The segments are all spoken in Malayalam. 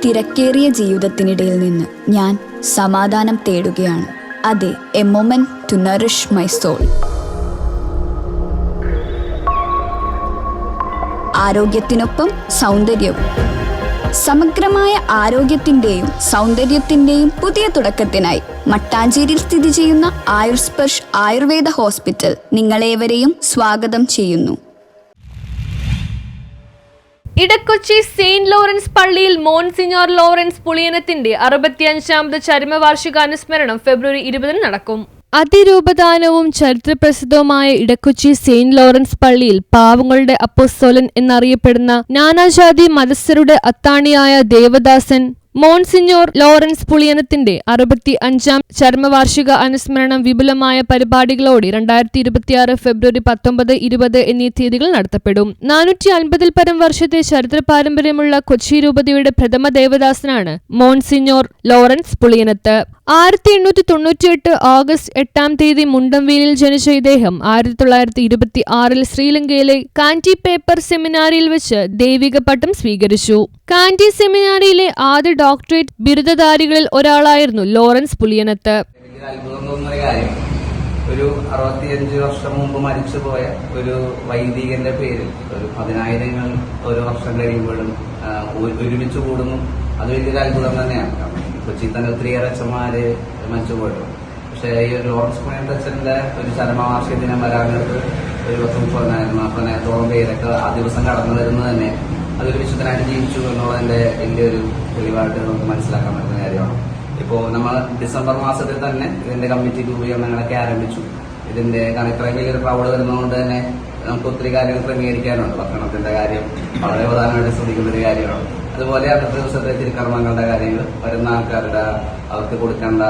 തിരക്കേറിയ ജീവിതത്തിനിടയിൽ നിന്ന് ഞാൻ സമാധാനം തേടുകയാണ്. അതെ, a moment to nourish my soul. ആരോഗ്യത്തിനൊപ്പം സൗന്ദര്യവും. സമഗ്രമായ ആരോഗ്യത്തിൻ്റെയും സൗന്ദര്യത്തിൻ്റെയും പുതിയ തുടക്കത്തിനായി മട്ടാഞ്ചേരിയിൽ സ്ഥിതി ചെയ്യുന്ന ആയുർസ്പർശ് ആയുർവേദ ഹോസ്പിറ്റൽ നിങ്ങളേവരെയും സ്വാഗതം ചെയ്യുന്നു. ഇടക്കൊച്ചി സെയിന്റ് ലോറൻസ് പള്ളിയിൽ മോൺസിഞ്ഞോർ ലോറൻസ് പുളിയനത്തിന്റെ 65ാമത് ചരമവാർഷികാനുസ്മരണം ഫെബ്രുവരി 20 നടക്കും. അതിരൂപദാനവും ചരിത്രപ്രസിദ്ധവുമായ ഇടക്കൊച്ചി സെയിന്റ് ലോറൻസ് പള്ളിയിൽ പാവങ്ങളുടെ അപ്പോസ്തലൻ എന്നറിയപ്പെടുന്ന നാനാജാതി മതസ്ഥരുടെ അത്താണിയായ ദേവദാസൻ മോൺസിഞ്ഞോർ ലോറൻസ് പുളിയനത്തിന്റെ 65ാം ചരമവാർഷിക അനുസ്മരണം വിപുലമായ പരിപാടികളോടെ 2026 ഫെബ്രുവരി 19, 20 എന്നീ തീയതികൾ നടത്തപ്പെടും. 450 പരം വർഷത്തെ ചരിത്ര പാരമ്പര്യമുള്ള കൊച്ചി രൂപതയുടെ പ്രഥമ ദേവദാസനാണ് മോൺസിഞ്ഞോർ ലോറൻസ് പുളിയനത്ത്. 1898 ഓഗസ്റ്റ് 8 മുണ്ടംവേലിൽ ജനിച്ച ഇദ്ദേഹം 1926 ശ്രീലങ്കയിലെ കാന്റി പേപ്പർ സെമിനാരിയിൽ വെച്ച് ദൈവിക പട്ടം സ്വീകരിച്ചു. കാന്റി സെമിനാരിയിലെ ആദ്യ ഡോക്ടറേറ്റ് ബിരുദധാരികളിൽ ഒരാളായിരുന്നു ലോറൻസ് പുളിയനത്ത്. ഒരു 65 വർഷം മുമ്പ് മരിച്ചുപോയ ഒരു വൈദികന്റെ പേരിൽ ഒരു 10,000 ഓരോ വർഷം കഴിയുമ്പോഴും ഒരുമിച്ച് കൂടുന്നു. അത് വലിയൊരു അത്ഭുതം തന്നെയാണ്. കൊച്ചി തന്നെ ഒത്തിരിയേറെ അച്ഛന്മാര് മരിച്ചുപോയിട്ടുണ്ട്. പക്ഷേ ഈ ഒരു ലോറൻസ് പുളിയനത്ത് അച്ഛന്റെ ഒരു ചരമവാർഷിക ദിനം വരാനായിട്ട് ഒരു 30,000-40,000 പേരൊക്കെ ആ ദിവസം കടന്നു വരുന്നത് തന്നെ അതൊരു വിശുദ്ധനായിട്ട് ജീവിച്ചു എന്നുള്ളതിന്റെ വലിയൊരു തെളിവായിട്ട് നമുക്ക് മനസ്സിലാക്കാൻ പറ്റുന്ന കാര്യമാണ്. ഇപ്പോൾ നമ്മൾ ഡിസംബർ മാസത്തിൽ തന്നെ ഇതിന്റെ കമ്മിറ്റി രൂപീകരണങ്ങളൊക്കെ ആരംഭിച്ചു. ഇതിന്റെ കാരണം ഇത്രയും വലിയൊരു ക്രൗഡ് വരുന്നതുകൊണ്ട് തന്നെ നമുക്ക് ഒത്തിരി കാര്യങ്ങൾ ക്രമീകരിക്കാനുണ്ട്. ഭക്ഷണത്തിന്റെ കാര്യം വളരെ പ്രധാനമായിട്ട് ശ്രദ്ധിക്കുന്ന ഒരു കാര്യമാണ്. അതുപോലെ അന്നത്തെ ദിവസത്തെ തിരുക്കർമ്മങ്ങളുടെ കാര്യങ്ങൾ, വരുന്ന ആൾക്കാരുടെ അവർക്ക് കൊടുക്കേണ്ട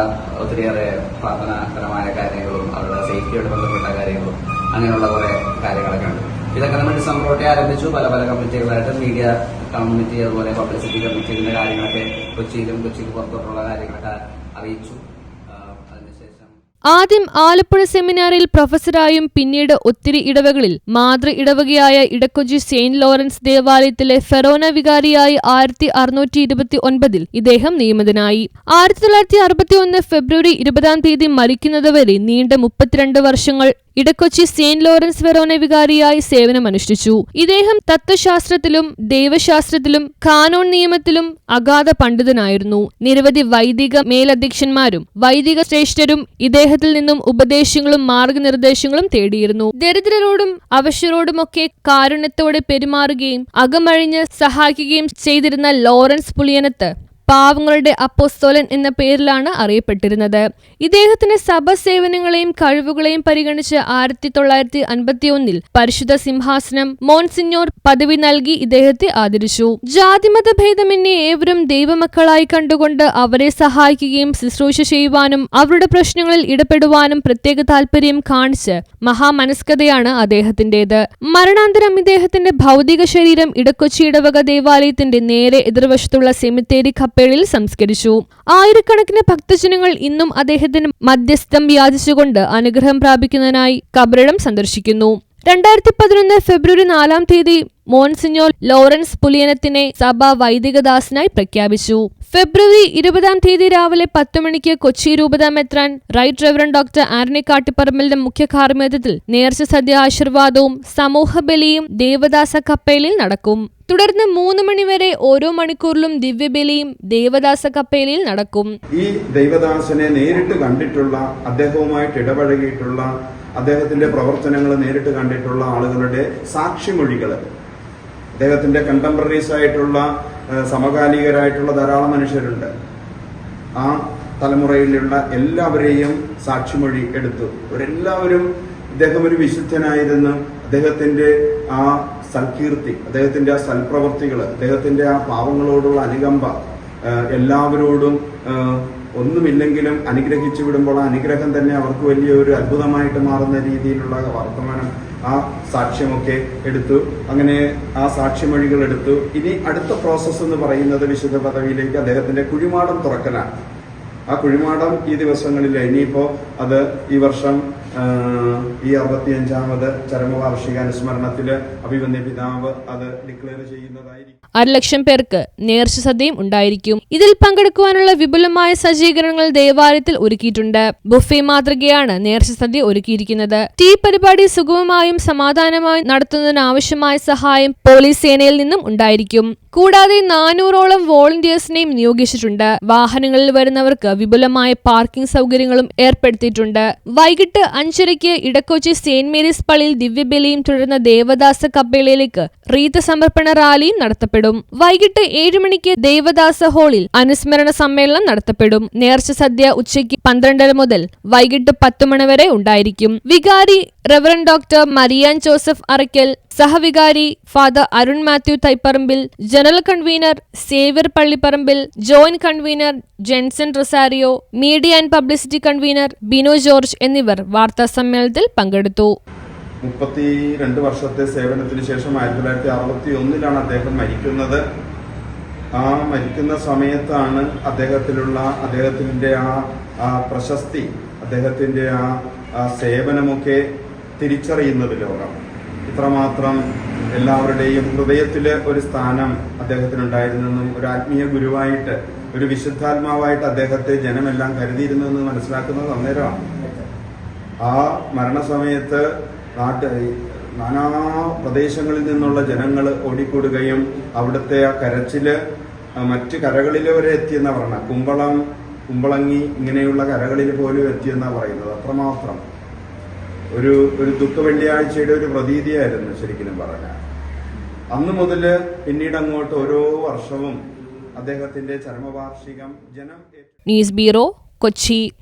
ഒത്തിരിയേറെ പ്രാർത്ഥനാപരമായ കാര്യങ്ങളും അവരുടെ സേഫ്റ്റിയോട് ബന്ധപ്പെട്ട കാര്യങ്ങളും അങ്ങനെയുള്ള കുറെ കാര്യങ്ങളൊക്കെ ഉണ്ട്. ഇതൊക്കെ നമ്മൾ ഡിസംബറോടെ ആരംഭിച്ചു. പല പല കമ്മിറ്റികളായിട്ട് മീഡിയ കമ്മിറ്റി, അതുപോലെ പബ്ലിസിറ്റി കമ്മിറ്റി, ഇതിന്റെ കാര്യങ്ങളൊക്കെ കൊച്ചിയിലും കൊച്ചിക്ക് പുറത്തോട്ടുള്ള കാര്യങ്ങളൊക്കെ അറിയിച്ചു. ആദ്യം ആലപ്പുഴ സെമിനാറിൽ പ്രൊഫസറായും പിന്നീട് ഒത്തിരി ഇടവകളിൽ മാതൃ ഇടവകയായ ഇടക്കൊച്ചി സെയിന്റ് ലോറൻസ് ദേവാലയത്തിലെ ഫെറോന വികാരിയായി 1629 ഇദ്ദേഹം നിയമിതനായി. 1961 ഫെബ്രുവരി 20 മരിക്കുന്നതുവരെ നീണ്ട 32 വർഷങ്ങൾ ഇടക്കൊച്ചി സെയിന്റ് ലോറൻസ് ഫെറോന വികാരിയായി സേവനമനുഷ്ഠിച്ചു. ഇദ്ദേഹം തത്വശാസ്ത്രത്തിലും ദൈവശാസ്ത്രത്തിലും കാനോൺ നിയമത്തിലും അഗാധ പണ്ഡിതനായിരുന്നു. നിരവധി വൈദിക മേലധ്യക്ഷന്മാരും വൈദിക ശ്രേഷ്ഠരും ഇദ്ദേഹത്തിൽ നിന്നും ഉപദേശങ്ങളും മാർഗനിർദ്ദേശങ്ങളും തേടിയിരുന്നു. ദരിദ്രരോടും അവശരോടുമൊക്കെ കാരുണ്യത്തോടെ പെരുമാറുകയും അകമഴിഞ്ഞ് സഹായിക്കുകയും ചെയ്തിരുന്ന ലോറൻസ് പുളിയനത്ത് പാവങ്ങളുടെ അപ്പോസ്തലൻ എന്ന പേരിലാണ് അറിയപ്പെട്ടിരുന്നത്. ഇദ്ദേഹത്തിന്റെ സഭ സേവനങ്ങളെയും കഴിവുകളെയും പരിഗണിച്ച് 1951 പരിശുദ്ധ സിംഹാസനം മോൺസിഞ്ഞോർ പദവി നൽകി ഇദ്ദേഹത്തെ ആദരിച്ചു. ജാതിമത ഭേദമന്യേ ഏവരും ദൈവമക്കളായി കണ്ടുകൊണ്ട് അവരെ സഹായിക്കുകയും ശുശ്രൂഷ ചെയ്യുവാനും അവരുടെ പ്രശ്നങ്ങളിൽ ഇടപെടുവാനും പ്രത്യേക താല്പര്യം കാണിച്ച് മഹാമനസ്കതയാണ് അദ്ദേഹത്തിന്റേത്. മരണാന്തരം ഇദ്ദേഹത്തിന്റെ ഭൗതിക ശരീരം ഇടക്കൊച്ചി ഇടവക ദേവാലയത്തിന്റെ നേരെ എതിർവശത്തുള്ള സെമിത്തേരി ളിൽ സംസ്കരിച്ചു. ആയിരക്കണക്കിന് ഭക്തജനങ്ങൾ ഇന്നും അദ്ദേഹത്തിന് മധ്യസ്ഥം യാചിച്ചുകൊണ്ട് അനുഗ്രഹം പ്രാപിക്കുന്നതിനായി കബറിടം സന്ദർശിക്കുന്നു. 2011 ഫെബ്രുവരി 4 മോൺസിഞ്ഞോർ ലോറൻസ് പുളിയനത്തിനെ സഭ വൈദികദാസനായി പ്രഖ്യാപിച്ചു. ഫെബ്രുവരി 20 രാവിലെ 10 മണിക്ക് കൊച്ചി രൂപത മെത്രാൻ റൈറ്റ് റെവറൻഡ് ഡോക്ടർ ആന്റണി കാട്ടിപ്പറമ്പലിന്റെ മുഖ്യ കാർമ്മികത്വത്തിൽ നേർച്ച സദ്യ ആശീർവാദവും സമൂഹ ബലിയും ദേവദാസ കപ്പേലിൽ നടക്കും. തുടർന്ന് 3 മണിവരെ ഓരോ മണിക്കൂറിലും ദിവ്യബലിയും ദേവദാസ കപ്പേലിൽ നടക്കും. ഈ ദൈവദാസനെ നേരിട്ട് കണ്ടിട്ടുള്ള, അദ്ദേഹവുമായിട്ട് ഇടപഴകിയിട്ടുള്ള, അദ്ദേഹത്തിന്റെ പ്രവർത്തനങ്ങൾ നേരിട്ട് കണ്ടിട്ടുള്ള ആളുകളുടെ സാക്ഷിമൊഴികൾ, അദ്ദേഹത്തിന്റെ കണ്ടംപററീസ് ആയിട്ടുള്ള സമകാലികരായിട്ടുള്ള ധാരാളം മനുഷ്യരുണ്ട്. ആ തലമുറയിലുള്ള എല്ലാവരെയും സാക്ഷിമൊഴി എടുത്തു. അവരെല്ലാവരും ഇദ്ദേഹം ഒരു വിശുദ്ധനായിരുന്നു, അദ്ദേഹത്തിന്റെ ആ സൽകീർത്തി, അദ്ദേഹത്തിന്റെ ആ സൽപ്രവർത്തികൾ, അദ്ദേഹത്തിന്റെ ആ പാവങ്ങളോടുള്ള അനുകമ്പ, എല്ലാവരോടും ഒന്നുമില്ലെങ്കിലും അനുഗ്രഹിച്ചു വിടുമ്പോൾ ആ അനുഗ്രഹം തന്നെ അവർക്ക് വലിയൊരു അത്ഭുതമായിട്ട് മാറുന്ന രീതിയിലുള്ള വർത്തമാനം, ആ സാക്ഷ്യമൊക്കെ എടുത്തു. അങ്ങനെ ആ സാക്ഷിമൊഴികൾ എടുത്തു. ഇനി അടുത്ത പ്രോസസ്സ് എന്ന് പറയുന്നത് വിശുദ്ധ പദവിയിലേക്ക് അദ്ദേഹത്തിന്റെ കുഴിമാടം തുറക്കലാണ്. ആ കുഴിമാടം ഈ ദിവസങ്ങളിൽ, ഇനിയിപ്പോ അത് ഈ വർഷം ഈ 65ാമത് ചരമവാർഷിക അനുസ്മരണത്തിൽ അഭിവന്യ പിതാവ് അത് ഡിക്ലെയർ ചെയ്യുന്നതായിരിക്കും. 1,00,000 പേർക്ക് നേർച്ച സദ്യയും ഉണ്ടായിരിക്കും. ഇതിൽ പങ്കെടുക്കുവാനുള്ള വിപുലമായ സജ്ജീകരണങ്ങൾ ദേവാലയത്തിൽ ഒരുക്കിയിട്ടുണ്ട്. ബുഫേ മാതൃകയാണ് നേർച്ച സദ്യ ഒരുക്കിയിരിക്കുന്നത്. ഈ പരിപാടി സുഗമമായും സമാധാനമായും നടത്തുന്നതിനാവശ്യമായ സഹായം പോലീസ് സേനയിൽ നിന്നും ഉണ്ടായിരിക്കും. കൂടാതെ 400ഓളം വോളണ്ടിയേഴ്സിനെയും നിയോഗിച്ചിട്ടുണ്ട്. വാഹനങ്ങളിൽ വരുന്നവർക്ക് വിപുലമായ പാർക്കിംഗ് സൗകര്യങ്ങളും ഏർപ്പെടുത്തിയിട്ടുണ്ട്. വൈകിട്ട് 5:30 ഇടക്കൊച്ചി സെന്റ് മേരീസ് പള്ളിയിൽ ദിവ്യബലിയും തുടർന്ന് ദേവദാസ കപ്പേളയിലേക്ക് റീത്ത് സമർപ്പണ റാലിയും നടത്തപ്പെടും. വൈകിട്ട് 7 മണിക്ക് ദേവദാസ ഹാളിൽ അനുസ്മരണ സമ്മേളനം നടത്തപ്പെടും. നേർച്ച സദ്യ ഉച്ചയ്ക്ക് 12:30 മുതൽ വൈകിട്ട് 10 മണി വരെ ഉണ്ടായിരിക്കും. വികാരി reverend doctor Mariyan Joseph Arakkal, സഹവികാരി father Arun Mathew Thaipparambil, general convener Xavier Pallipparambil, joint convener Jenson Rosario, media and publicity convener Bino George എന്നിവർ വാർത്താ സമ്മേളനത്തിൽ പങ്കെടുത്തു. 32 വർഷത്തെ സേവനത്തിന് ശേഷം 1961 അദ്ദേഹം മരിക്കുന്നത്. ആ മരിക്കുന്ന സമയത്താണ് അദ്ദേഹത്തിൻ്റെ ആ പ്രശസ്തി, അദ്ദേഹത്തിൻ്റെ ആ സേവനമൊക്കെ തിരിച്ചറിയുന്നത് ലോകം. ഇത്രമാത്രം എല്ലാവരുടെയും ഹൃദയത്തിൽ ഒരു സ്ഥാനം അദ്ദേഹത്തിനുണ്ടായിരുന്നെന്നും ഒരു ആത്മീയ ഗുരുവായിട്ട്, ഒരു വിശുദ്ധാത്മാവായിട്ട് അദ്ദേഹത്തെ ജനമെല്ലാം കരുതിയിരുന്നെന്ന് മനസ്സിലാക്കുന്നത് അന്നേരമാണ്. ആ മരണസമയത്ത് നാനാ പ്രദേശങ്ങളിൽ നിന്നുള്ള ജനങ്ങൾ ഓടിക്കൂടുകയും അവിടുത്തെ ആ കരച്ചില് മറ്റ് കരകളിൽ വരെ എത്തിയെന്നാ പറയുന്നത്. കുമ്പളങ്ങി ഇങ്ങനെയുള്ള കരകളിൽ പോലും എത്തിയെന്നാ പറയുന്നത്. അത്രമാത്രം ഒരു ദുഃഖ വെള്ളിയാഴ്ചയുടെ ഒരു പ്രതീതിയായിരുന്നു ശരിക്കും പറഞ്ഞാൽ. അന്നു മുതൽ പിന്നീട് അങ്ങോട്ട് ഓരോ വർഷവും അദ്ദേഹത്തിന്റെ ചരമവാർഷികം ജനം. News bureau, Kochi.